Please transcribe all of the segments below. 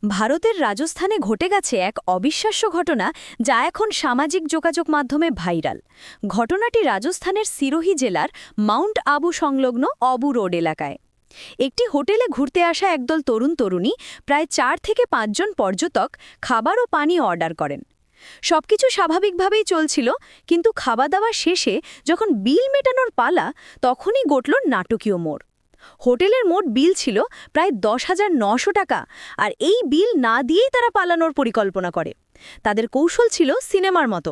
ভারতের রাজস্থানে ঘটে গেছে এক অবিশ্বাস্য ঘটনা যা এখন সামাজিক যোগাযোগ মাধ্যমে ভাইরাল। ঘটনাটি রাজস্থানের সিরোহি জেলার মাউন্ট আবু সংলগ্ন অবু রোড এলাকায়। একটি হোটেলে ঘুরতে আসা একদল তরুণ-তরুণী প্রায় ৪ থেকে ৫ জন পর্যটক খাবার ও পানি অর্ডার করেন। সবকিছু স্বাভাবিকভাবেই চলছিল, কিন্তু খাওয়া-দাওয়া শেষে যখন বিল মেটানোর পালা, তখনই ঘটল নাটকীয় মোড়। হোটেলের মোট বিল ছিল প্রায় ১০,৯০০ টাকা, আর এই বিল না দিয়েই তারা পালানোর পরিকল্পনা করে। তাদের কৌশল ছিল সিনেমার মতো।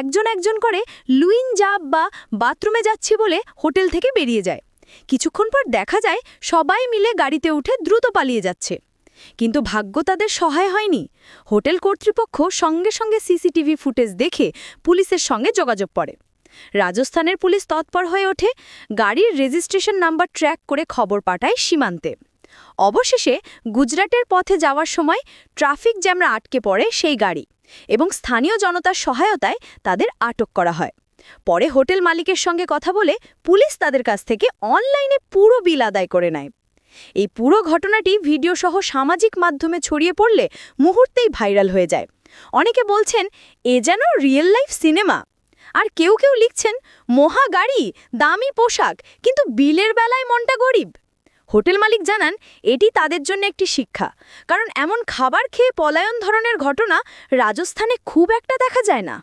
একজন একজন করে লুইন জাব বা বাথরুমে যাচ্ছি বলে হোটেল থেকে বেরিয়ে যায়। কিছুক্ষণ পর দেখা যায় সবাই মিলে গাড়িতে উঠে দ্রুত পালিয়ে যাচ্ছে। কিন্তু ভাগ্য তাদের সহায় হয়নি। হোটেল কর্তৃপক্ষ সঙ্গে সঙ্গে সিসিটিভি ফুটেজ দেখে পুলিশের সঙ্গে যোগাযোগ করে। রাজস্থানের পুলিশ তৎপর হয়ে ওঠে, গাড়ির রেজিস্ট্রেশন নাম্বার ট্র্যাক করে খবর পাঠায় সীমান্তে। অবশেষে গুজরাটের পথে যাওয়ার সময় ট্রাফিক জ্যামে আটকে পড়ে সেই গাড়ি, এবং স্থানীয় জনতার সহায়তায় তাদের আটক করা হয়। পরে হোটেল মালিকের সঙ্গে কথা বলে পুলিশ তাদের কাছ থেকে অনলাইনে পুরো বিল আদায় করে নেয়। এই পুরো ঘটনাটি ভিডিও সহ সামাজিক মাধ্যমে ছড়িয়ে পড়লে মুহূর্তেই ভাইরাল হয়ে যায়। অনেকে বলছেন এ যেন রিয়েল লাইফ সিনেমা, আর কেউ কেউ লিখছেন মহা গাড়ি, দামি পোশাক, কিন্তু বিলের বেলায় মনটা গরিব। হোটেল মালিক জানান এটি তাদের জন্য একটি শিক্ষা, কারণ এমন খাবার খেয়ে পলায়ন ধরনের ঘটনা রাজস্থানে খুব একটা দেখা যায় না।